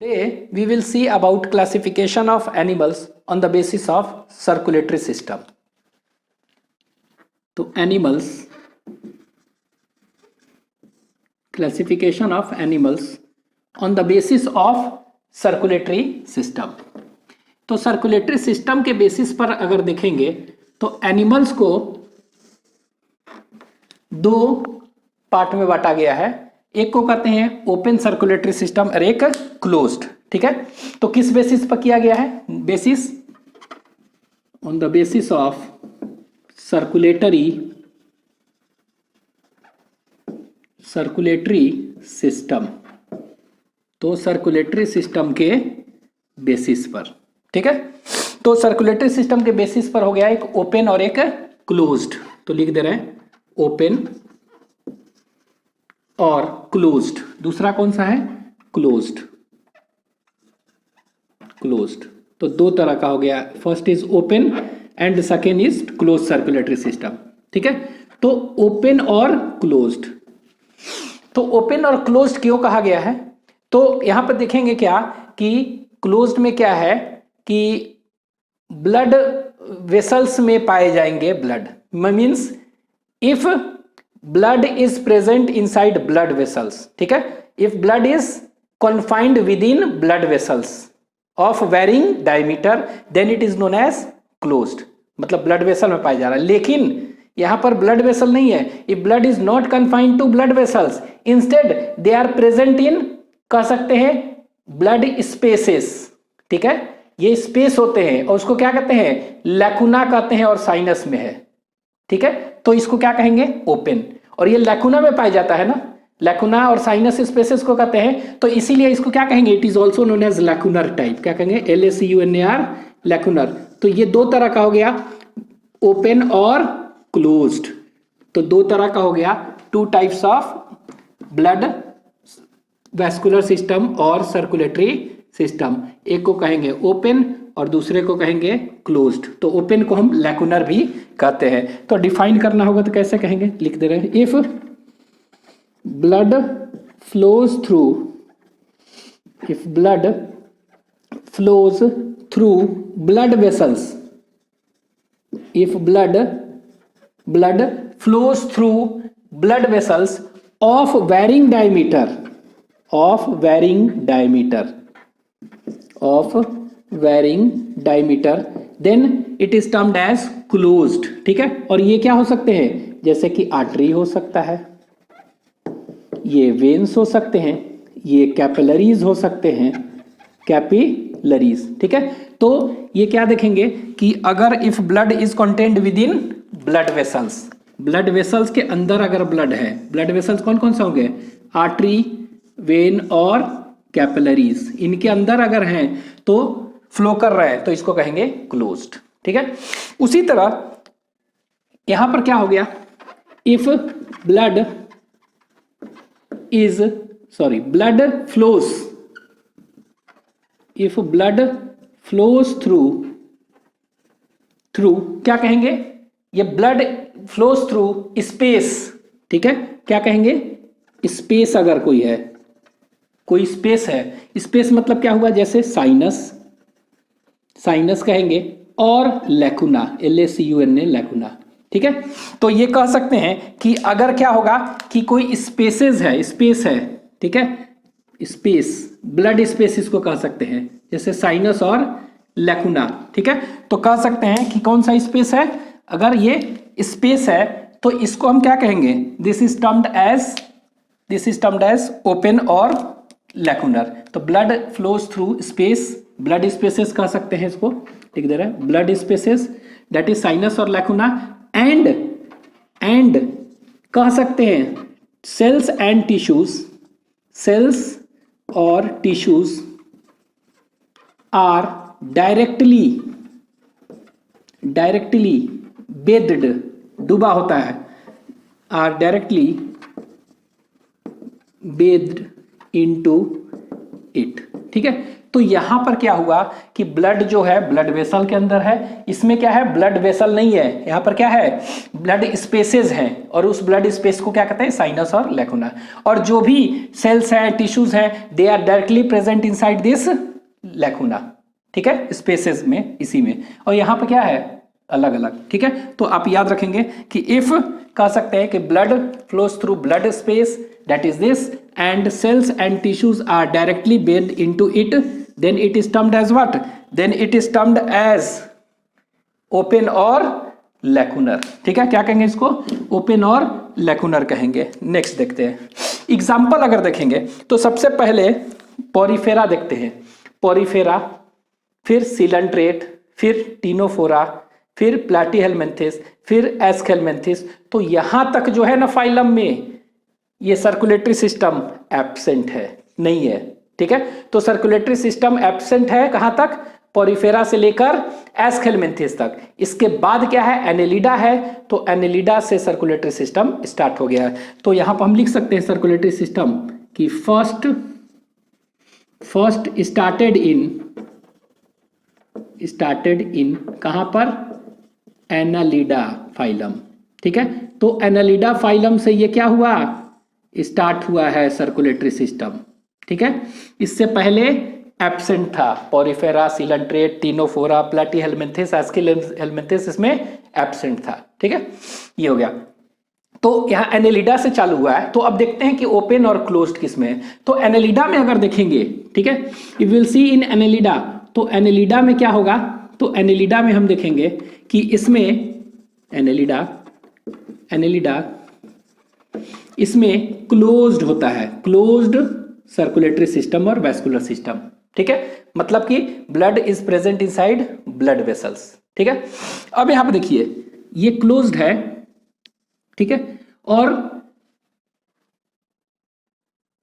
Today we will see about classification of animals on the basis of circulatory system. तो animals, classification of animals on the basis of circulatory system. तो circulatory system के basis पर अगर देखेंगे तो animals को दो part में बांटा गया है। एक को कहते हैं ओपन सर्कुलेटरी सिस्टम और एक क्लोज्ड। ठीक है, तो किस बेसिस पर किया गया है? Basis on the basis of circulatory system. तो सर्कुलेटरी सिस्टम के बेसिस पर, ठीक है, तो सर्कुलेटरी सिस्टम के बेसिस पर हो गया एक ओपन और एक क्लोज्ड। तो लिख दे रहे हैं ओपन और क्लोज्ड। दूसरा कौन सा है? क्लोज्ड। तो दो तरह का हो गया, first is open and second is close circulatory system. ठीक है, तो ओपन और क्लोज्ड। तो ओपन और क्लोज्ड क्यों कहा गया है? तो यहां पर देखेंगे क्या कि क्लोज्ड में क्या है कि ब्लड वेसल्स में पाए जाएंगे blood, means if blood is present inside blood vessels. ठीक है, if blood is confined within blood vessels of varying diameter then it is known as closed, मतलब blood vessel में पाया जा रहा है। लेकिन यहां पर blood vessel नहीं है। if blood is not confined to blood vessels, instead they are present in, कह सकते हैं, blood spaces। ठीक है, ये स्पेस होते हैं और उसको क्या कहते हैं? लैकुना कहते हैं और साइनस में है। ठीक है, तो इसको क्या कहेंगे? ओपन। और ये लैकुना में पाया जाता है ना, लैकुना और साइनस स्पेसेस को कहते हैं, तो इसीलिए इसको क्या कहेंगे? It is also known as lacunar type. क्या कहेंगे? LACUNAR, lacunar. तो ये दो तरह का हो गया, ओपन और क्लोज्ड। तो दो तरह का हो गया, two types of blood vascular system और सर्कुलेटरी सिस्टम। एक को कहेंगे ओपन और दूसरे को कहेंगे क्लोज्ड। तो ओपन को हम लैकुनर भी कहते हैं। तो डिफाइन करना होगा तो कैसे कहेंगे? लिख दे रहे हैं, if blood flows through blood vessels, if blood flows through blood vessels of varying diameter then it is termed as closed। ठीक है, और ये क्या हो सकते हैं? जैसे कि आर्टरी हो सकता है, ये वेन्स हो सकते हैं, ये कैपिलरीज हो सकते हैं, कैपिलरीज। ठीक है, तो ये क्या देखेंगे कि अगर if blood is contained with in blood vessels के अंदर अगर ब्लड है, ब्लड वेसल्स कौन कौन से होंगे? आर्टरी, वेन और कैपिलरीज। इनके अंदर अगर हैं तो फ्लो कर रहे हैं, तो इसको कहेंगे क्लोज्ड। ठीक है, उसी तरह यहां पर क्या हो गया? इफ ब्लड फ्लोज थ्रू क्या कहेंगे? ये ब्लड फ्लोज थ्रू स्पेस। ठीक है, क्या कहेंगे? स्पेस। अगर कोई स्पेस है, स्पेस मतलब क्या हुआ? जैसे साइनस कहेंगे और लैकुना, LACUNA, लैकुना। ठीक है, तो ये कह सकते हैं कि अगर क्या होगा कि कोई स्पेस है। ठीक है, स्पेस, ब्लड स्पेस इसको कह सकते हैं, जैसे साइनस और लैकुना। ठीक है, तो कह सकते हैं कि कौन सा स्पेस है? अगर ये स्पेस है तो इसको हम क्या कहेंगे? This is termed as open और लैकुनर। तो blood flows through space, blood spaces कह सकते हैं इसको। लिख दे रहे हैं blood spaces, that is sinus और लैकुना। एंड कह सकते हैं सेल्स और टिश्यूज आर डायरेक्टली बेस्ड, डूबा होता है, are directly bathed into it. ठीक है, तो तो यहां पर क्या हुआ कि ब्लड जो है ब्लड वेसल के अंदर है, इसमें क्या है ब्लड वेसल नहीं है, यहां पर क्या है ब्लड स्पेसेस हैं, और उस ब्लड स्पेस को क्या कहते हैं साइनस और लैकुना। और जो भी सेल्स हैं टिश्यूज हैं they are directly present inside this lacuna, ठीक है, स्पेसेस में इसी में। और यहां पर क्या है अलग अलग, ठीक है। तो आप याद रखेंगे कि इफ कह सकते हैं कि blood flows through blood space that is this and cells and tissues are directly bathed into it, then it is termed as what, then it is termed as open और लैकुनर, ठीक है। क्या कहेंगे इसको ओपन और lacunar कहेंगे। Next देखते हैं एग्जाम्पल अगर देखेंगे तो सबसे पहले पोरिफेरा देखते हैं, पोरिफेरा, फिर सिलेंट्रेट, फिर टीनोफोरा, फिर प्लैटीहेलमिन्थेस, फिर एस्केलमिन्थेस। तो यहां तक जो है ना फाइलम में ये सर्कुलेटरी सिस्टम एब्सेंट है, नहीं है, ठीक है। तो सर्कुलेटरी सिस्टम एब्सेंट है कहां तक, पोरिफेरा से लेकर एस्केलमिन्थेस तक। इसके बाद क्या है एनेलिडा है, तो एनेलिडा से सर्कुलेटरी सिस्टम स्टार्ट हो गया है। तो यहां पर हम लिख सकते हैं सर्कुलेटरी सिस्टम की फर्स्ट स्टार्टेड इन कहां पर एनालिडा फाइलम, ठीक है। तो एनालिडा फाइलम से ये क्या हुआ स्टार्ट हुआ है सर्कुलेटरी सिस्टम, ठीक है। इससे पहले एब्सेंट था, पोरिफेरा, सिलेंट्रेट, टीनोफोरा, प्लैटीहेलमिन्थेस, एस्केलमिन्थेस इसमें एब्सेंट था, ठीक है। ये हो गया। तो यहाँ एनेलिडा से चालू हुआ है। तो अब देखते हैं कि ओपन और क्लोज्ड किस में है। तो एनेलिडा में अगर देखेंगे, ठीक है, you will see in Annelida, तो एनेलिडा में क्या होगा, तो एनेलिडा में हम देखेंगे कि इसमें एनेलिडा इसमें क्लोज्ड होता है, क्लोज्ड सर्कुलेटरी सिस्टम और वैस्कुलर सिस्टम, ठीक है। मतलब कि blood is present inside blood vessels, ठीक है। अब यहां पर देखिए ये क्लोज्ड है, ठीक है, और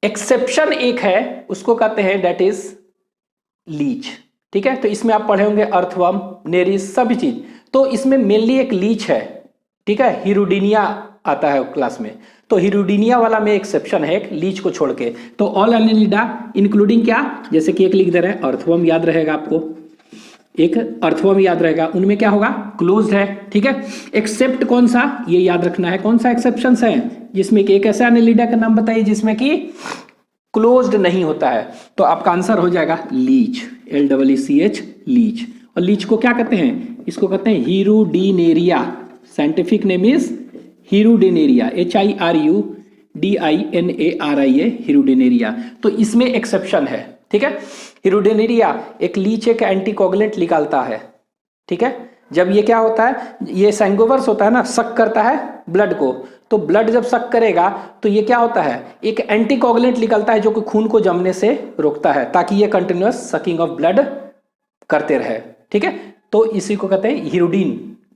एक्सेप्शन एक है उसको कहते हैं दैट इज लीच, ठीक है। तो इसमें आप पढ़े होंगे अर्थवर्म, नेरिस, सभी चीज। तो इसमें मेनली एक लीच है, ठीक है, हिरुडीनिया आता है क्लास में। तो हिरुडीनिया वाला में एक्सेप्शन है एक लीच को छोड़ के। तो ऑल एनेलिडा इंक्लूडिंग क्या, जैसे कि एक लिख दे रहे हैं अर्थवर्म याद रहेगा आपको, एक अर्थवर्म याद रहेगा, उनमें क्या होगा क्लोज्ड है, ठीक है। एक्सेप्ट कौन सा ये याद रखना है, कौन सा एक्सेप्शंस है जिसमें कि एक ऐसा एनेलिडा का नाम बताइए जिसमें कि क्लोज्ड नहीं होता है। तो आपका आंसर हो जाएगा लीच, LEECH, लीच। और लीच को क्या कहते हैं, इसको कहते हैं Hirudinaria, scientific name is Hirudinaria, HIRUDINARIA, Hirudinaria. तो इसमें एक्सेप्शन है, ठीक है। हिरुडिनेरिया एक लीच एक एंटीकोगुलेंट निकालता है, ठीक है। जब ये क्या होता है, ये सैंगोवर्स होता है ना, सक करता है ब्लड को, तो ब्लड जब सक करेगा तो ये क्या होता है एक एंटीकोगुलेंट निकलता है जो कि खून को जमने से रोकता है, ताकि ये कंटिन्यूअस सकिंग ऑफ ब्लड करते रहे, ठीक है। तो इसी को कहते हैं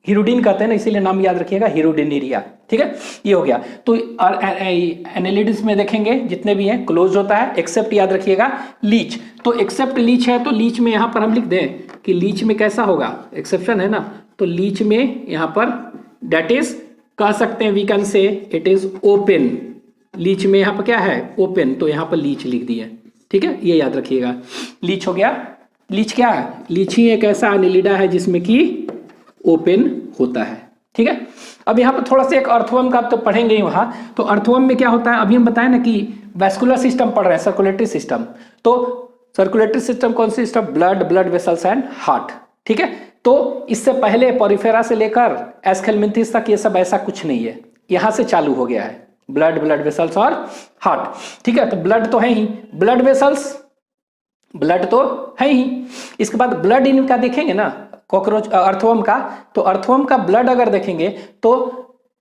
हिरुडीन कहते हैं ना, इसीलिए नाम याद रखिएगा हिरुडिनेरिया, ठीक है। ये हो गया। तो एनेलिड्स में देखेंगे जितने भी हैं क्लोज होता है, एक्सेप्ट याद रखिएगा लीच। तो एक्सेप्ट लीच है, तो लीच में यहां पर हम लिख दें कि लीच में कैसा होगा, एक्सेप्शन है ना, तो लीच में यहां पर दैट इज कह सकते हैं we can say it is open. Leech में यहां पर क्या है ओपन, तो यहां पर लीच लिख दिए, ठीक है। ये याद रखिएगा, लीच हो गया। लीच क्या है, लीच ही एक ऐसा एनेलिडा है जिसमें कि ओपन होता है, ठीक है। अब यहाँ पर थोड़ा सा एक अर्थवर्म का आप तो पढ़ेंगे ही वहां। तो अर्थवर्म में क्या होता है, अभी हम बताएं ना कि वैस्कुलर सिस्टम पढ़ रहे हैं, सर्कुलेटरी सिस्टम। तो सर्कुलेटरी सिस्टम कौन सी system, blood vessels and heart, ठीक है। तो इससे पहले पोरिफेरा से लेकर एस्केलमिन्थेस तक ये सब ऐसा कुछ नहीं है, यहां से चालू हो गया है ब्लड वेसल्स और हार्ट, ठीक है। तो ब्लड तो है ही, ब्लड वेसल्स ब्लड तो है ही। इसके बाद ब्लड इनका देखेंगे ना कॉकरोच अर्थवर्म का, तो अर्थवर्म का ब्लड अगर देखेंगे तो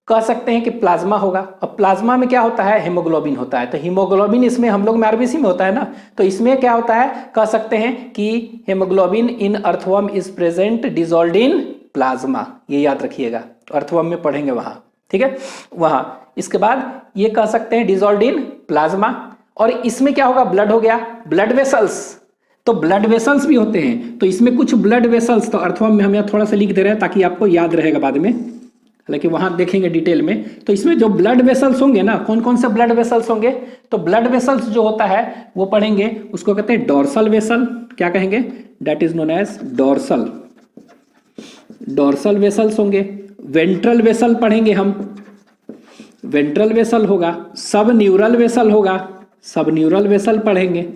कह सकते हैं कि प्लाज्मा होगा। अब प्लाज्मा में क्या होता है, हीमोग्लोबिन होता है। तो हीमोग्लोबिन इसमें हम लोग में आरबीसी में होता है ना, तो इसमें क्या होता है, कह सकते हैं कि haemoglobin in earthworm is present dissolved in plasma, ये याद रखिएगा, अर्थवर्म में पढ़ेंगे वहां, ठीक है, वहां। इसके बाद ये कह सकते हैं डिसॉल्व्ड इन प्लाज्मा। और इसमें क्या होगा, ब्लड हो गया, ब्लड वेसल्स, तो ब्लड वेसल्स भी होते हैं। तो इसमें कुछ ब्लड वेसल्स, तो अर्थवर्म में हम यहाँ थोड़ा सा लिख दे रहे हैं ताकि आपको याद रहेगा बाद में, हालांकि वहां देखेंगे डिटेल में। तो इसमें जो ब्लड वेसल्स होंगे ना, कौन कौन से ब्लड वेसल्स होंगे, तो ब्लड वेसल्स जो होता है वो पढ़ेंगे, उसको कहते हैं डोर्सल वेसल, क्या कहेंगे, that is known as dorsal, dorsal vessels होंगे। वेंट्रल वेसल पढ़ेंगे हम, वेंट्रल वेसल होगा। सब न्यूरल वेसल होगा, सब न्यूरल वेसल पढ़ेंगे,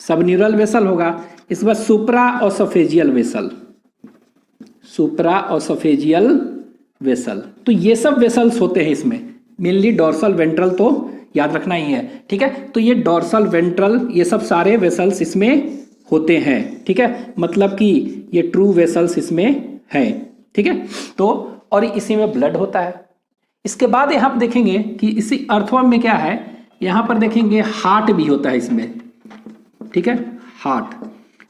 सब न्यूरल वेसल होगा। इसके बाद सुप्रा ऑसोफेजियल वेसल, सुप्रा ऑसोफेजियल वेसल। तो ये सब वेसल्स होते हैं इसमें, मेनली डोर्सल वेंट्रल तो याद रखना ही है, ठीक है। तो ये डोर्सल वेंट्रल ये सब सारे वेसल्स इसमें होते हैं, ठीक है, मतलब कि ये ट्रू वेसल्स इसमें है, ठीक है। तो और इसी में ब्लड होता है। इसके बाद यहाँ पर देखेंगे कि इसी अर्थवर्म में क्या है, यहाँ पर देखेंगे हार्ट भी होता है इसमें, ठीक है, हार्ट।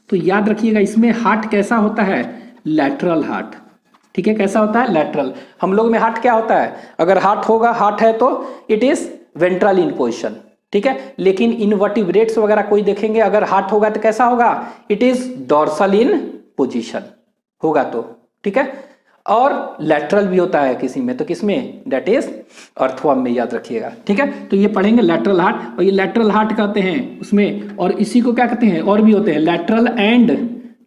तो याद रखिएगा इसमें हार्ट कैसा होता है, लैटरल हार्ट, ठीक है। कैसा होता है, लैटरल। हम लोग में हार्ट क्या होता है, अगर हार्ट होगा, हार्ट है तो it is ventral in position, ठीक है। लेकिन इनवर्टिब्रेट्स वगैरह कोई देखेंगे अगर हार्ट होगा तो कैसा होगा, it is dorsal in position होगा, तो ठीक है। और लैटरल भी होता है किसी में, तो किसमें, दैट इज अर्थवर्म में, याद रखिएगा, ठीक है। तो ये पढ़ेंगे लैटरल हार्ट, और ये लैटरल हार्ट कहते हैं उसमें, और इसी को क्या कहते हैं, और भी होते हैं लैटरल एंड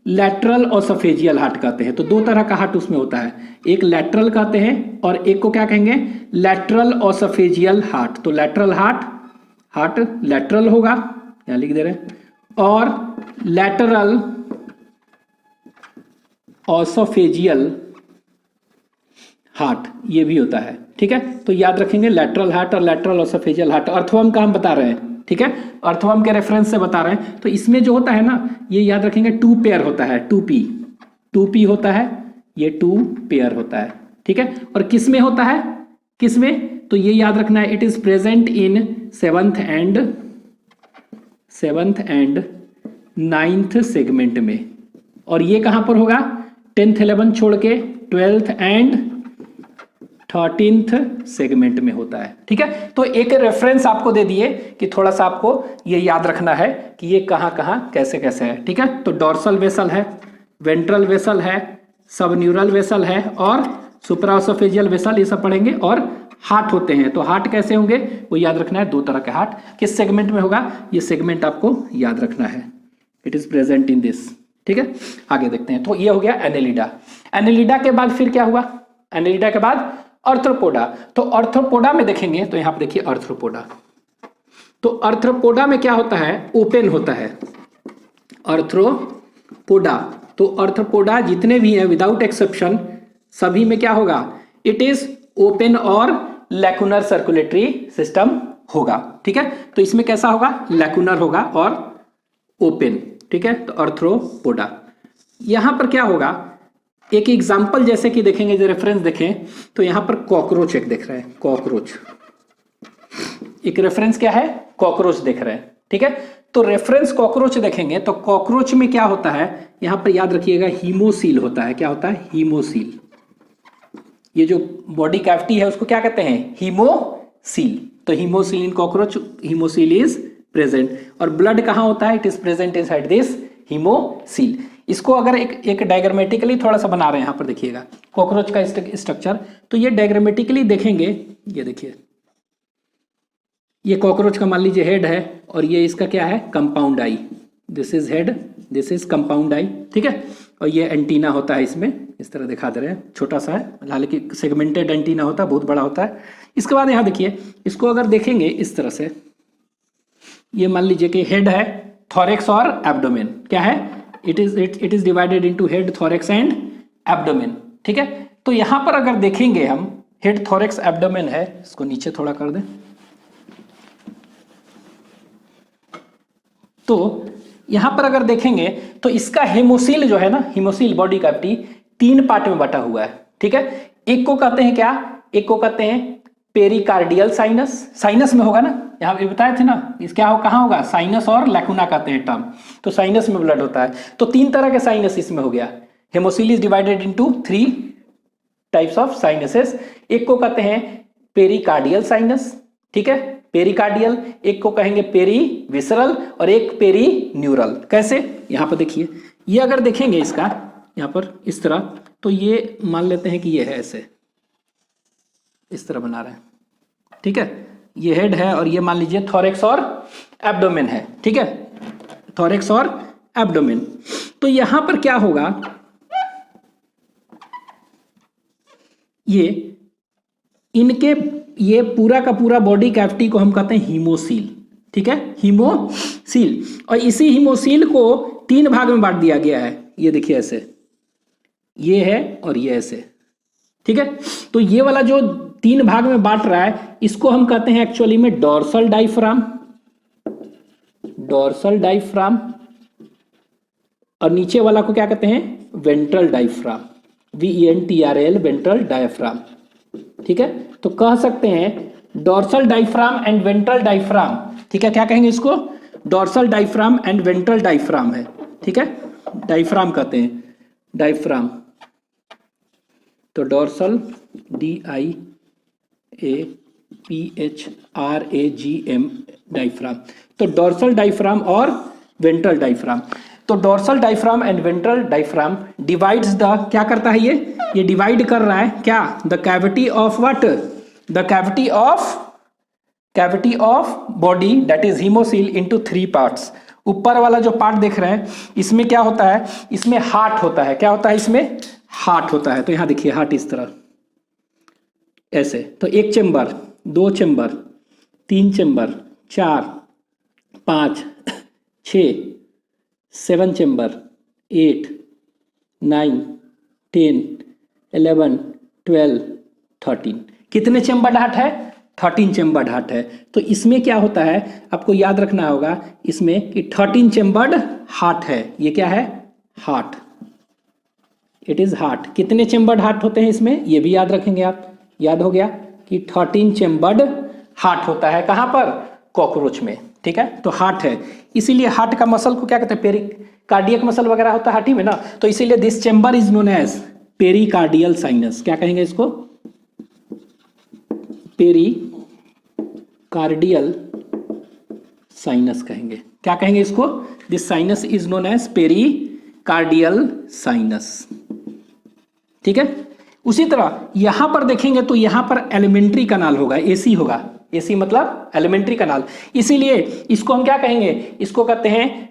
लैटरल ऑसोफेजियल हार्ट कहते हैं। तो दो तरह का हार्ट उसमें होता है, एक लैटरल कहते हैं और एक को क्या कहेंगे, लैटरल ऑसोफेजियल हार्ट। तो लैटरल हार्ट, हार्ट लैटरल होगा, यहां लिख दे रहे हैं, और लैटरल ऑसोफेजियल हार्ट ये भी होता है, ठीक है। तो याद रखेंगे लैटरल हार्ट और लैटरल ऑसोफेजियल हार्ट। अर्थवर्म का हम बता रहे हैं, ठीक है, अर्थवर्म के रेफरेंस से बता रहे हैं। तो इसमें जो होता है ना, ये याद रखेंगे टू पेयर होता है, टू पी होता है, ये टू पेयर होता है, ठीक है। और किस में होता है, किस में, तो ये याद रखना है, it is present in seventh and 9th segment में। और ये कहां पर होगा, 10th 11 छोड़ के 12th एंड 13th सेगमेंट में होता है, ठीक है। तो एक रेफरेंस आपको दे दिए कि थोड़ा सा आपको ये याद रखना है कि ये कहां कहां कैसे कैसे है, ठीक है। तो डोर्सल वेसल है, वेंट्रल वेसल है, सब न्यूरल वेसल है, और सुप्राओसोफेजियल वेसल, ये सब पढ़ेंगे। और हार्ट होते हैं, तो हार्ट कैसे होंगे वो याद रखना है, दो तरह के हार्ट, किस सेगमेंट में होगा, ये सेगमेंट आपको याद रखना है, it is present in this, ठीक है। आगे देखते हैं। तो ये हो गया एनेलिडा। एनेलिडा के बाद फिर क्या हुआ, एनेलिडा के बाद आर्थ्रोपोडा। तो आर्थ्रोपोडा में देखेंगे, तो यहां पर देखिए आर्थ्रोपोडा। तो आर्थ्रोपोडा में क्या होता है, ओपन होता है, आर्थ्रोपोडा। तो आर्थ्रोपोडा जितने भी हैं विदाउट एक्सेप्शन, सभी में क्या होगा, इट इज ओपन और लैकुनर सर्कुलेटरी सिस्टम होगा, ठीक है। तो इसमें कैसा होगा, लैकुनर होगा और ओपन, ठीक है। तो आर्थ्रोपोडा। यहां पर क्या होगा, एक एग्जाम्पल जैसे कि देखेंगे, जो रेफरेंस देखें, तो यहां पर कॉकरोच एक देख रहे हैं, कॉकरोच एक रेफरेंस क्या है, कॉकरोच देख रहे हैं, ठीक है। तो रेफरेंस कॉकरोच देखेंगे, तो कॉकरोच में क्या होता है, यहां पर याद रखिएगा हीमोसील होता है। क्या होता है, हीमोसील। ये जो बॉडी कैविटी है उसको क्या कहते हैं, हीमोसील। तो haemocoel in cockroach, haemocoel is present. और ब्लड कहां होता है, it is present inside this haemocoel. इसको अगर एक डायग्रामेटिकली थोड़ा सा बना रहे हैं, यहां पर देखिएगा कॉकरोच का स्ट्रक्चर। तो ये डायग्रामेटिकली देखेंगे, ये देखिए, ये कॉकरोच का मान लीजिए हेड है, और ये इसका क्या है, compound eye. This is head, this is compound eye, ठीक है। और ये एंटीना होता है इसमें, इस तरह दिखा दे रहे हैं, छोटा सा है, हालांकि सेगमेंटेड एंटीना होता है, बहुत बड़ा होता है। इसके बाद यहाँ देखिए, इसको अगर देखेंगे इस तरह से, ये मान लीजिए कि हेड है, थोरेक्स और एब्डोमेन, क्या है, it is divided into head, thorax and abdomen, ठीक है। तो यहां पर अगर देखेंगे हम, हेड, थोरेक्स, एब्डोमेन है, इसको नीचे थोड़ा कर दें, तो यहां पर अगर देखेंगे तो इसका हेमोसील जो है ना, हेमोसील बॉडी कैविटी 3 पार्ट में बटा हुआ है, ठीक है। एक को कहते हैं क्या, एक को कहते हैं पेरिकार्डियल साइनस, साइनस में होगा ना, यहां पे बताए थे ना, इस क्या हो, कहां होगा, साइनस और लैकुना कहते हैं टर्म। तो साइनस में ब्लड होता है। तो 3 तरह के साइनस इसमें हो गया, haemocoel is divided into 3 types of sinuses. एक को कहते हैं पेरिकार्डियल साइनस, ठीक है, पेरिकार्डियल। एक को कहेंगे पेरी विसरल, और एक पेरी न्यूरल। कैसे, यहां पर देखिए, ये अगर देखेंगे इसका यहां पर इस तरह, तो ये मान लेते हैं कि ये है ऐसे, इस तरह बना रहे हैं, ठीक है। ये हेड है, और ये मान लीजिए थोरेक्स और एब्डोमेन है, ठीक है, थोरेक्स और एब्डोमेन। तो यहां पर क्या होगा, इनके ये पूरा का पूरा बॉडी कैविटी को हम कहते हैं हीमोसील, ठीक है, हीमोसील। और इसी हीमोसील को 3 भाग में बांट दिया गया है, ये देखिए ऐसे, ये है और ये ऐसे, ठीक है। तो ये वाला जो 3 भाग में बांट रहा है इसको हम कहते हैं एक्चुअली में डोर्सल डायफ्राम, डोर्सल डायफ्राम। और नीचे वाला को क्या कहते हैं, ventral diaphragm, VENTRL, ventral diaphragm, ठीक है। तो कह सकते हैं dorsal diaphragm and ventral diaphragm, ठीक है। क्या कहेंगे इसको, dorsal diaphragm and ventral diaphragm है, ठीक है, डायफ्राम कहते हैं, डायफ्राम। तो डोर्सल DIAPHRAGM, डायफ्राम। तो डोर्सल डायफ्राम और वेंट्रल डायफ्राम। तो dorsal diaphragm and ventral diaphragm divides the, क्या करता है ये डिवाइड कर रहा है क्या, the cavity of what, the cavity of body that is haemocoel into 3 parts. ऊपर वाला जो पार्ट देख रहे हैं इसमें क्या होता है, इसमें हार्ट होता है, क्या होता है इसमें, हार्ट होता है। तो यहां देखिए हार्ट इस तरह ऐसे, तो 1 चेम्बर, 2 चेम्बर, 3 चेम्बर, 4, 5, 6, 7 चेम्बर, 8, 9, 10, 11, 12, 13। कितने चेम्बर हार्ट है, 13 चेम्बर्ड हार्ट है। तो इसमें क्या होता है आपको याद रखना होगा इसमें कि 13 चेम्बर्ड हार्ट है, ये क्या है, हार्ट, इट इज हार्ट। कितने चेम्बर्ड हार्ट होते हैं इसमें, ये भी याद रखेंगे आप, याद हो गया कि 13 चेम्बर्ड हार्ट होता है, कहां पर, कॉकरोच में, ठीक है। तो हार्ट है, इसीलिए हार्ट का मसल को क्या कहते हैं, पेरिकार्डियक मसल वगैरह होता है हार्ट ही में ना, तो इसीलिए this chamber is known as pericardial sinus. क्या कहेंगे इसको, पेरिकार्डियल साइनस कहेंगे। क्या कहेंगे इसको, this sinus is known as pericardial sinus, ठीक है। उसी तरह यहां पर देखेंगे तो यहां पर एलिमेंट्री कनाल होगा, एसी होगा, एसी मतलब एलिमेंट्री कनाल, इसीलिए इसको हम क्या कहेंगे, इसको कहते हैं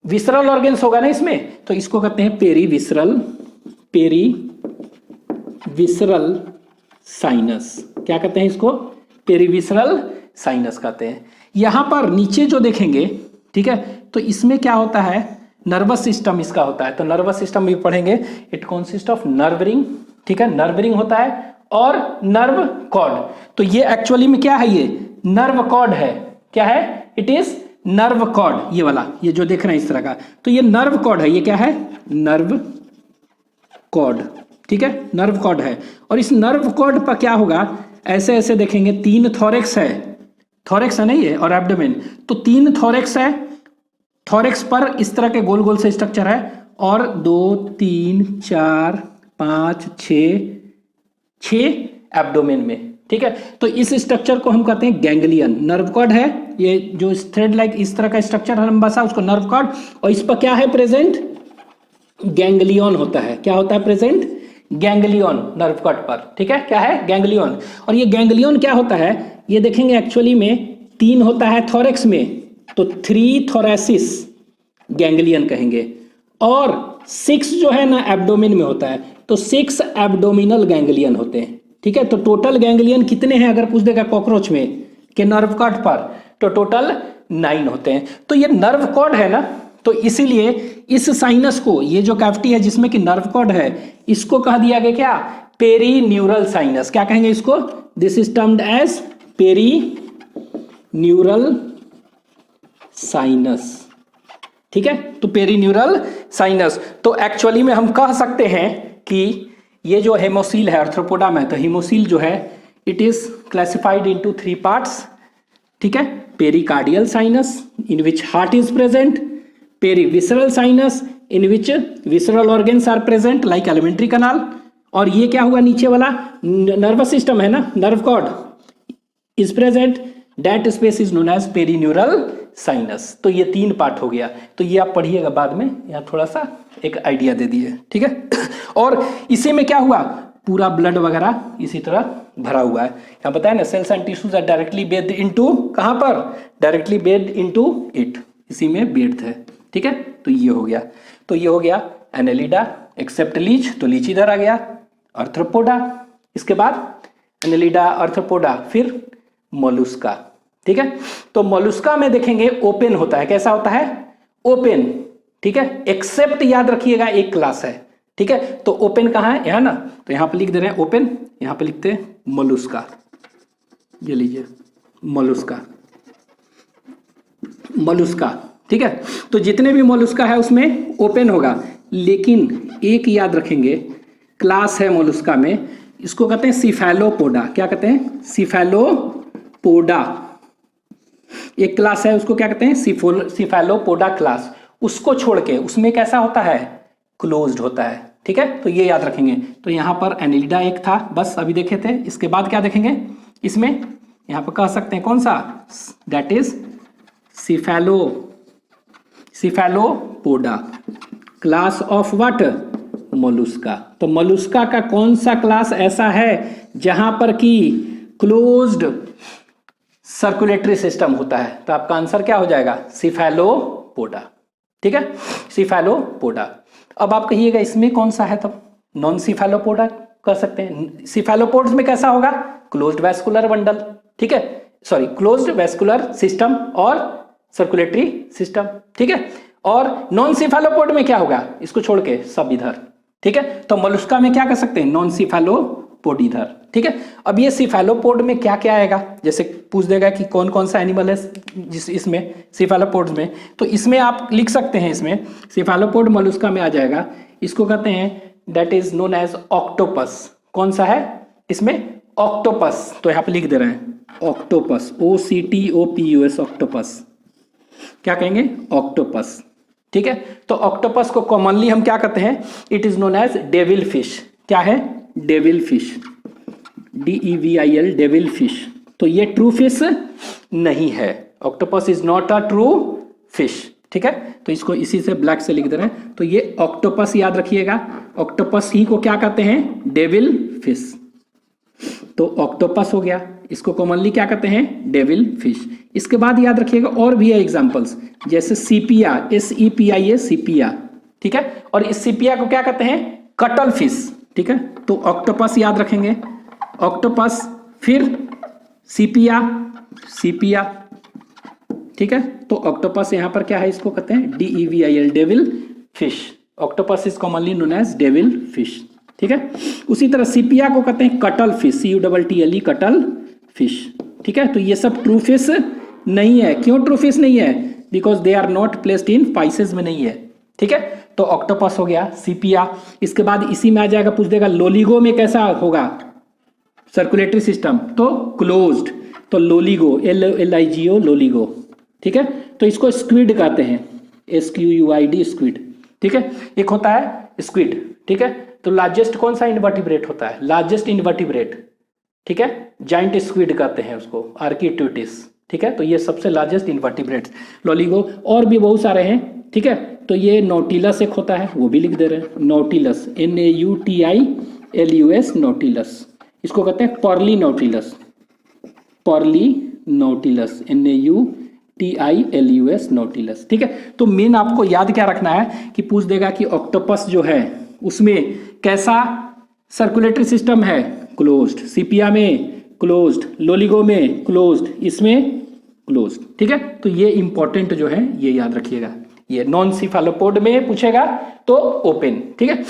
विसरल ऑर्गन्स होगा ना इसमें, तो इसको कहते हैं पेरीविसरल साइनस। क्या कहते हैं इसको, पेरीविसरल साइनस कहते हैं। यहां पर नीचे जो देखेंगे, ठीक है, तो इसमें क्या होता है, नर्वस सिस्टम इसका होता है। तो नर्वस सिस्टम भी पढ़ेंगे, it consist of nerve ring, ठीक है, नर्व रिंग होता है और नर्व कॉर्ड। तो ये एक्चुअली में क्या है, ये नर्व कॉर्ड है, क्या है, इट इज नर्व कॉर्ड, ये वाला, ये जो देख रहे हैं इस तरह का, तो ये नर्व कॉर्ड है, ये क्या है, नर्व कॉर्ड, ठीक है, नर्व कॉर्ड है। और इस नर्व कॉर्ड पर क्या होगा, ऐसे ऐसे देखेंगे, 3 थोरेक्स है, थोरेक्स है नहीं है, और एब्डोमेन, तो 3 थोरेक्स है, थोरेक्स पर इस तरह के गोल गोल से स्ट्रक्चर है, और 2, 3, 4, 5, 6 एब्डोमेन में, ठीक है। तो इस स्ट्रक्चर को हम कहते हैं गैंग्लियन। नर्व कॉर्ड है, ये जो थ्रेड लाइक इस तरह का स्ट्रक्चर है लंबा सा, उसको नर्व कॉर्ड, और इस पर क्या है प्रेजेंट, गैंग्लियन होता है। क्या होता है प्रेजेंट, गैंग्लियन नर्व कॉर्ड पर, ठीक है, क्या है, गैंग्लियन। और ये गैंग्लियन क्या होता है, ये देखेंगे एक्चुअली में 3 होता है थोरेक्स में, तो 3 थोरेसिस गैंग्लियन कहेंगे, और 6 जो है ना एब्डोमेन में होता है, तो 6 एब्डोमिनल गैंग्लियन होते हैं, ठीक है। तो टोटल गैंग्लियन कितने हैं अगर पूछ देगा कॉकरोच में के नर्व कॉर्ड पर, तो टोटल 9 होते हैं। तो ये नर्व कॉर्ड है ना, तो इसीलिए इस साइनस को, ये जो कैविटी है जिसमें कि नर्व कॉर्ड है, इसको कह दिया गया क्या, पेरीन्यूरल साइनस। क्या कहेंगे इसको, this is termed as perineural sinus, ठीक है। तो पेरीन्यूरल साइनस, तो एक्चुअली में हम कह सकते हैं कि ये जो हेमोसील है आर्थ्रोपोडा में, तो हेमोसील जो है it is classified into 3 parts, ठीक है। Pericardial sinus in which heart is present, perivisceral sinus in which visceral organs are present like alimentary canal, और ये क्या हुआ नीचे वाला नर्वस सिस्टम है ना, nerve cord is present, that space is known as perineural sinus. तो ये 3 पार्ट हो गया, तो ये आप पढ़िएगा बाद में, यहाँ थोड़ा सा एक आइडिया दे दिए, ठीक है। और इसी में क्या हुआ, पूरा ब्लड वगैरह इसी तरह भरा हुआ है, यहाँ बताया ना, cells and tissues are directly bathed into, कहाँ पर, डायरेक्टली बेस्ड इनटू इट, इसी में बेस्ड है, ठीक है, तो ये हो गया। तो ये हो गया एनेलिडा, एक्सेप्ट लीच, तो लीच इधर आ गया, आर्थ्रोपोडा, इसके बाद एनेलिडा, आर्थ्रोपोडा, फिर मोलुस्का। ठीक है, तो मोलुस्का में देखेंगे ओपन होता है। कैसा होता है? ओपन। ठीक है, एक्सेप्ट याद रखिएगा एक क्लास है। ठीक है, तो ओपन कहाँ है? यहाँ ना, तो यहाँ पे लिख दे रहे हैं ओपन, यहाँ पे लिखते हैं मोलुस्का। ये लीजिए मोलुस्का, मोलुस्का। ठीक है, तो जितने भी मोलुस्का है उसमें ओपन होगा, लेकिन एक याद रखेंगे क्लास है मोलुस्का में, इसको कहते हैं सिफेलोपोडा। क्या कहते हैं? सिफेलोपोडा। एक क्लास है, उसको क्या कहते हैं? Cephalopoda class. उसको छोड़ के उसमें कैसा होता है? क्लोज्ड होता है। ठीक है, तो ये याद रखेंगे। तो यहाँ पर एनिलिडा एक था, बस अभी देखे थे। इसके बाद क्या देखेंगे इसमें? यहाँ पर कह सकते हैं कौन सा? That is Cephalopoda, class of what? Mollusca. तो मोलुस्का का कौन सा क्लास ऐसा है जहां पर कि क्लोज्ड सर्कुलेटरी सिस्टम होता है? तो आपका आंसर क्या हो जाएगा? सिफेलोपोडा। ठीक है, सिफेलोपोडा। अब आप कहिएगा इसमें कौन सा है? तब नॉन सिफेलोपोडा कर सकते हैं। सिफेलोपोड्स में कैसा होगा? Closed vascular bundle. ठीक है, सॉरी, क्लोज्ड वैस्कुलर सिस्टम और सर्कुलेटरी सिस्टम। ठीक है, और नॉन सिफेलोपोड में क्या होगा? इसको छोड़ के सब इधर। ठीक है, तो मोलुस्का में क्या कर सकते हैं? नॉन सिफेलोपोड इधर। ठीक है, अब ये सिफेलोपोड में क्या क्या आएगा? जैसे पूछ देगा कि कौन कौन सा एनिमल है जिस इसमें सिफेलोपोड्स में, तो इसमें आप लिख सकते हैं, इसमें सिफेलोपोड मोलुस्का में आ जाएगा। इसको कहते हैं that is known as octopus. कौन सा है इसमें? ऑक्टोपस। तो यहाँ पे लिख दे रहे हैं ऑक्टोपस, OCTOPUS, ऑक्टोपस। क्या कहेंगे? ऑक्टोपस। ठीक है, तो ऑक्टोपस को कॉमनली हम क्या कहते हैं? It is known as devil fish. क्या है? Devil fish, DEVIL, devil fish. तो ये ट्रू फिश नहीं है। Octopus is not a true fish. ठीक है, तो इसको इसी से ब्लैक से लिख दे रहे हैं। तो ये ऑक्टोपस याद रखिएगा। ऑक्टोपस ही को क्या कहते हैं? Devil fish. तो ऑक्टोपस हो गया, इसको कॉमनली क्या कहते हैं? Devil fish. इसके बाद याद रखिएगा और भी है एग्जांपल्स, जैसे सीपिया, SEPIA, सीपिया। ठीक है, और इस सीपिया को क्या कहते हैं? Cuttle fish. ठीक है, तो ऑक्टोपस याद रखेंगे, ऑक्टोपस, फिर सीपिया, सीपिया। ठीक है, तो ऑक्टोपस यहाँ पर क्या है? इसको कहते हैं DEVIL, devil fish. Octopus is commonly known as devil fish. ठीक है, उसी तरह सीपिया को कहते हैं cuttle fish, CUTTLE, cuttle fish. ठीक है, तो ये सब ट्रू फिश नहीं है। क्यों ट्रू फिश नहीं है? Because they are not placed in Pisces में नहीं है। ठीक है, तो ऑक्टोपस हो गया, सीपिया। इसके बाद इसी में आ जाएगा, पूछ देगा लोलिगो में कैसा होगा सर्कुलेटरी सिस्टम? तो क्लोज्ड। तो लोलिगो, LIGO, लोलिगो। ठीक है, तो इसको स्क्विड कहते हैं, SQUID, स्क्विड। ठीक है, एक होता है स्क्विड। ठीक है, तो लार्जेस्ट कौन सा इनवर्टिब्रेट होता है? Largest invertebrate. ठीक है, जाइंट स्क्विड कहते हैं उसको, आर्किट्यूटिस। ठीक है, तो ये सबसे लार्जेस्ट इनवर्टिब्रेट्स। लोलिगो और भी बहुत सारे हैं। ठीक है, तो ये नोटिलस एक होता है, वो भी लिख दे रहे हैं, नोटिलस, NAUTILUS, नोटिलस। इसको कहते हैं pearly nautilus, pearly nautilus, NAUTILUS, nautilus. ठीक है, तो मेन आपको याद क्या रखना है कि पूछ देगा कि ऑक्टोपस जो है उसमें कैसा सर्कुलेटरी सिस्टम है? क्लोज्ड। सीपिया में क्लोज्ड, लोलिगो में क्लोज्ड, इसमें क्लोज्ड। ठीक है, तो ये इंपॉर्टेंट जो है ये याद रखिएगा। ये नॉन सिफेलोपोड में पूछेगा तो ओपन। ठीक है,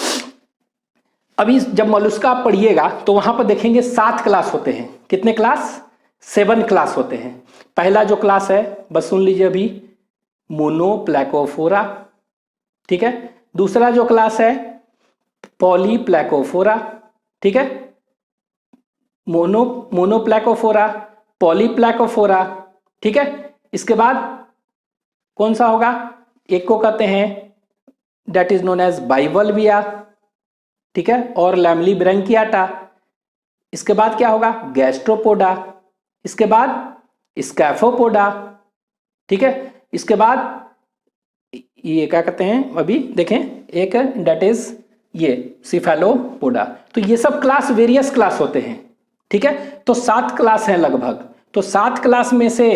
अभी जब मोलुस्का आप पढ़िएगा तो वहां पर देखेंगे 7 क्लास होते हैं। कितने क्लास? 7 क्लास होते हैं। पहला जो क्लास है बस सुन लीजिए अभी, मोनोप्लैकोफोरा। ठीक है, दूसरा जो क्लास है पॉलीप्लैकोफोरा। ठीक है, मोनोप्लैकोफोरा, पॉलीप्लैकोफोरा। ठीक है, इसके बाद कौन सा होगा? एक को कहते हैं दैट इज नोन एज बाइवल्विया। ठीक है, और लैमली ब्रैंकियाटा। इसके बाद क्या होगा? गैस्ट्रोपोडा। इसके बाद स्कैफोपोडा। ठीक है, इसके बाद ये क्या कहते हैं अभी देखें, एक दैट इज ये सिफेलोपोडा। तो ये सब क्लास वेरियस क्लास होते हैं। ठीक है, तो 7 क्लास हैं लगभग। तो 7 क्लास में से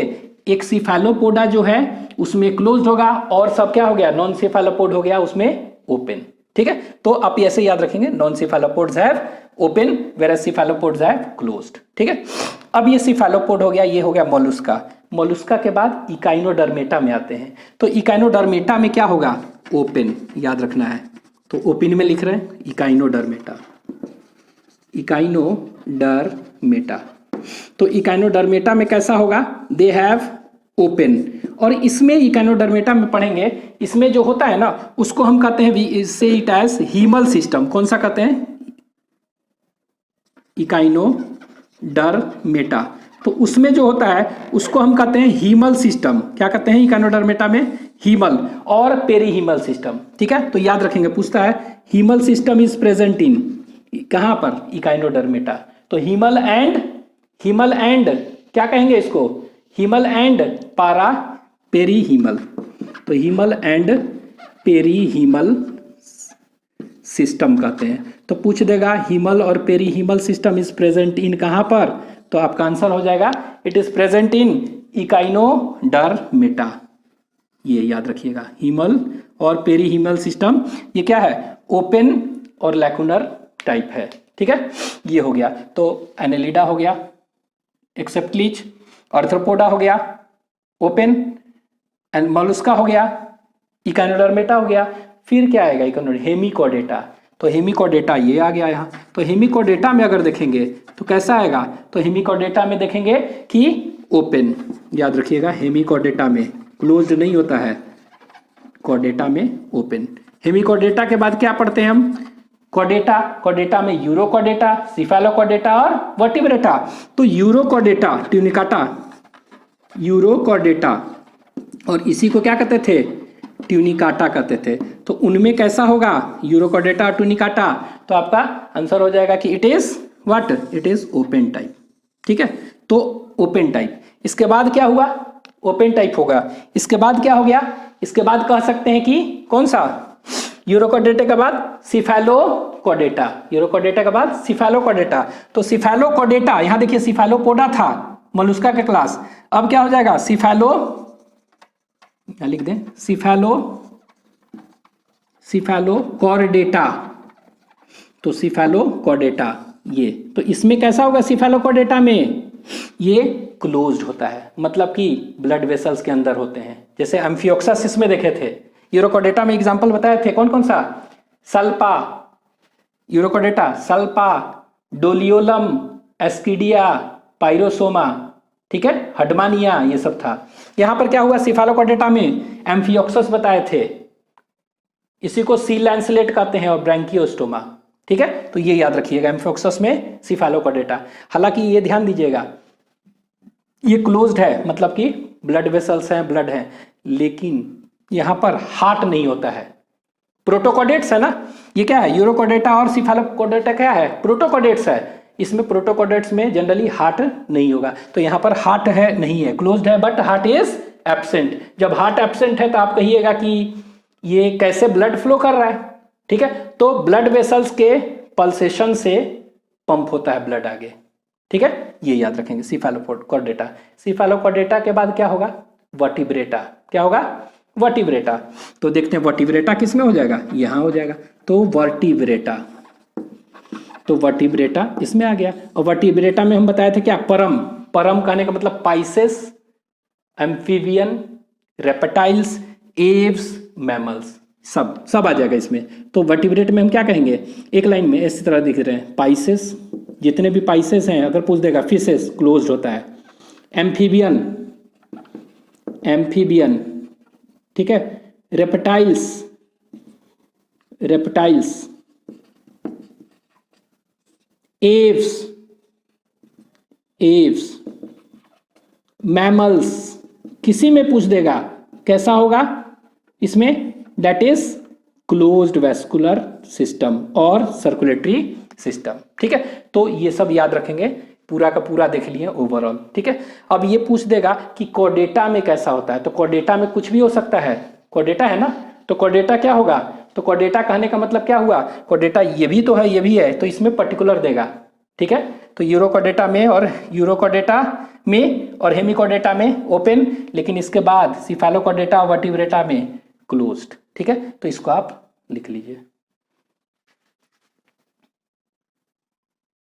एक सिफेलोपोडा जो है उसमें क्लोज्ड होगा और सब क्या हो गया, नॉन सिफेलोपोड हो गया उसमें ओपन। ठीक है, तो आप ऐसे याद रखेंगे, non cephalopods have open where cephalopods have closed. ठीक है, अब ये सिफेलोपोड हो गया, ये हो गया मोलुस्का। मोलुस्का के बाद इकाइनोडर्मेटा में आते हैं। तो इकाइनोडर्मेटा में क्या होगा, ओपन, याद रखना है। तो ओपन में लिख रहे हैं इकाइनोडर्मेटा, इकाइनोडर्मेटा। तो इकाइनोडर्मेटा में कैसा होगा, दे हैव ओपन। और इसमें इकाइनोडर्मेटा में पढ़ेंगे, इसमें जो होता है ना उसको हम कहते हैं, से इट एज हीमल सिस्टम। कौन सा कहते हैं, इकाइनोडर्मेटा। तो उसमें जो होता है उसको हम कहते हैं हीमल सिस्टम। क्या कहते हैं इकाइनोडर्मेटा में, हीमल और पेरीहीमल सिस्टम। ठीक है, तो याद रखेंगे, पूछता है haemal system is present in, कहां पर, इकाइनोडर्मेटा। तो हीमल एंड क्या कहेंगे इसको, हीमल एंड पारा पेरीहीमल। तो हीमल एंड पेरीहीमल सिस्टम कहते हैं। तो पूछ देगा हीमल और पेरीहीमल सिस्टम इज प्रेजेंट इन कहां पर, तो आपका आंसर हो जाएगा it is present in Echinodermata. ये याद रखिएगा, हीमल और पेरीहीमल सिस्टम ये क्या है, ओपन और लैकुनर टाइप है। ठीक है, ये हो गया। तो एनेलिडा हो गया, एक्सेप्टलीज, आर्थ्रोपोडा हो गया ओपन, एंड मोलुस्का हो गया, इकाइनोडर्मेटा हो गया। फिर क्या आएगा, हेमिकोडेटा। तो हेमिकोडेटा ये आ गया यहाँ। तो हेमिकोडेटा में अगर देखेंगे तो कैसा आएगा, तो हेमिकोडेटा में देखेंगे कि ओपन, याद रखिएगा, हेमिकोडेटा में क्लोज्ड नहीं होता है, कोडेटा में ओपन। हेमिकोडेटा के बाद क्या पढ़ते हैं हम, कोडेटा। कोडेटा में यूरोकोडेटा, सिफेलोकोडेटा और वर्टिब्रेटा। तो यूरोकोडेटा, ट्यूनिकाटा, यूरोकोडेटा, और इसी को क्या कहते थे, ट्यूनिकाटा कहते थे। तो उनमें कैसा होगा, यूरोकोडेटा, ट्यूनिकाटा। तो आपका आंसर हो जाएगा कि it is what, it is open type. ठीक है, तो ओपन टाइप। इसके बाद क्या हुआ, ओपन टाइप होगा। इसके बाद क्या हो गया, इसके बाद कह सकते हैं कि कौन सा, यूरोकोडेटा के बाद सिफेलोकोडेटा, यूरोकोडेटा के बाद सिफेलोकोडेटा। तो सिफेलोकोडेटा, यहां देखिए सिफेलोपोडा था मोलुस्का के क्लास, अब क्या हो जाएगा, लिख दें सिफेलोकोडेटा। तो सिफेलोकोडेटा ये, तो इसमें कैसा होगा, सिफेलोकोडेटा में ये क्लोज्ड होता है, मतलब कि ब्लड वेसल्स के अंदर होते हैं। जैसे एम्फियोक्सासिस में देखे थे, यूरोकोडेटा में एग्जांपल बताए थे, कौन कौन सा, सल्पा, यूरोकोडेटा, सल्पा, डोलियोलम, एस्किडिया, पाइरोसोमा, ठीक है, हडमानिया, ये सब था। यहां पर क्या हुआ, सिफेलोकोडेटा में एम्फियोक्सस बताए थे, इसी को सी लैंसलेट कहते हैं, और ब्रैंकियोस्टोमा। ठीक है, तो ये याद रखिएगा, एम्फियोक्सस में सिफेलोकोडेटा। हालांकि ये ध्यान दीजिएगा, ये क्लोज्ड है, मतलब कि ब्लड वेसल्स हैं, ब्लड है, लेकिन यहां पर हार्ट नहीं होता है। प्रोटोकोडेट्स है ना, ये क्या है, यूरोकोडेटा और सिफेलोकोडेटा क्या है, प्रोटोकोडेट्स है। इसमें प्रोटोकोडेट्स में जनरली हार्ट नहीं होगा, तो यहां पर हार्ट है, नहीं है, क्लोज्ड है, बट हार्ट इज एब्सेंट। जब हार्ट एब्सेंट है तो आप कहिएगा कि ये कैसे ब्लड फ्लो कर रहा है। ठीक है, तो ब्लड वेसल्स के पल्सेशन से पंप होता है ब्लड आगे। ठीक है, ये याद रखेंगे, सिफेलोकोडेटा। सिफेलोकोडेटा के बाद क्या होगा, वर्टिब्रेटा। क्या होगा, वर्टिब्रेटा। तो देखते हैं वर्टिब्रेटा किस में हो जाएगा, यहां हो जाएगा। तो वर्टिब्रेटा, तो वर्टिब्रेटा इसमें आ गया। और वर्टिब्रेटा में हम बताए थे क्या, परम। परम कहने का मतलब Pisces, amphibian, reptiles, Aves, mammals, सब आ जाएगा इसमें। तो वर्टिब्रेट में हम क्या कहेंगे, एक लाइन में इसी तरह दिख रहे हैं, पाइसेस, जितने भी पाइसेस हैं, अगर पूछ देगा फिशेस क्लोज्ड होता है, एम्फीबियन, ठीक है, रेप्टाइल्स, एव्स, मैमल्स, किसी में पूछ देगा कैसा होगा, इसमें that is closed vascular system और सर्कुलेटरी सिस्टम। ठीक है, तो ये सब याद रखेंगे, पूरा का पूरा देख लिए ओवरऑल। ठीक है, अब ये पूछ देगा कि कोडेटा में कैसा होता है। तो कोडेटा में कुछ भी हो सकता है, कोडेटा है ना, तो कोडेटा क्या होगा, तो कोडेटा कहने का मतलब क्या हुआ, कोडेटा ये भी तो है, ये भी है, तो इसमें पर्टिकुलर देगा। ठीक है। तो यूरोकोडेटा में और यूरोकोडेटा में और हेमिकोडेटा में ओपन, लेकिन इसके बाद सिफेलोकोडेटा और वर्टिब्रेटा में क्लोज्ड। ठीक है, तो इसको आप लिख लीजिए।